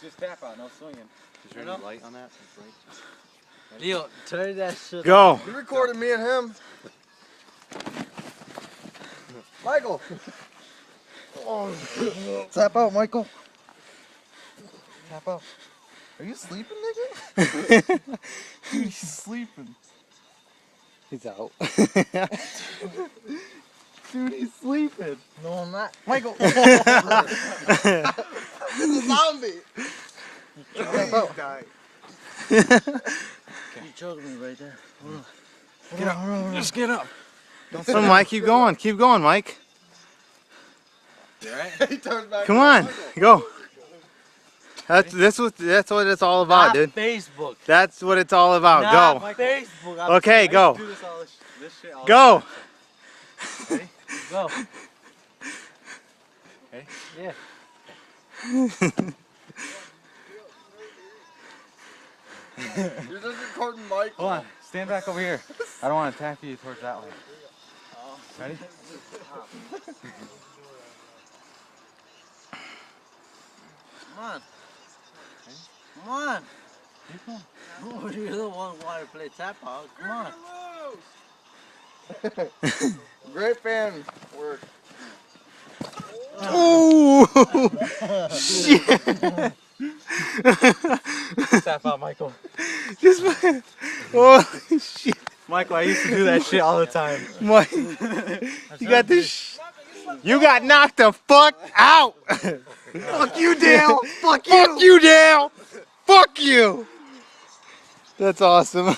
Just tap out, no swinging. Is there any light on that? Leo, turn that shit Go. You recorded me and him. Michael. Tap out, Michael. Tap out. Are you sleeping, nigga? Dude, he's sleeping. He's out. Dude, he's sleeping. No, I'm not. Michael. It's a zombie. Tap out. You choked me right there. Get up. Just get up. So, Mike, keep going. Keep going, Mike. You alright? He turns back. Come on. Go. That's what it's all about, Not dude. Facebook. That's what it's all about. Not Go. Facebook. Okay, go. Do this all this shit all Go. Ready? Go. Okay. Yeah. You're just recording Mike. Hold on. Stand back over here. I don't want to tap you towards that way. Ready? Come on. Come on. Oh, you're the one who wanted to play tap out. Come on. Great fan work. Ooh. Shit. Tap out, Michael. Just, oh, shit. Michael, I used to do that shit all the time. Mike, you got this. You got knocked the fuck out. Fuck you, Dale. Fuck you. Fuck you, Dale. Fuck you. That's awesome.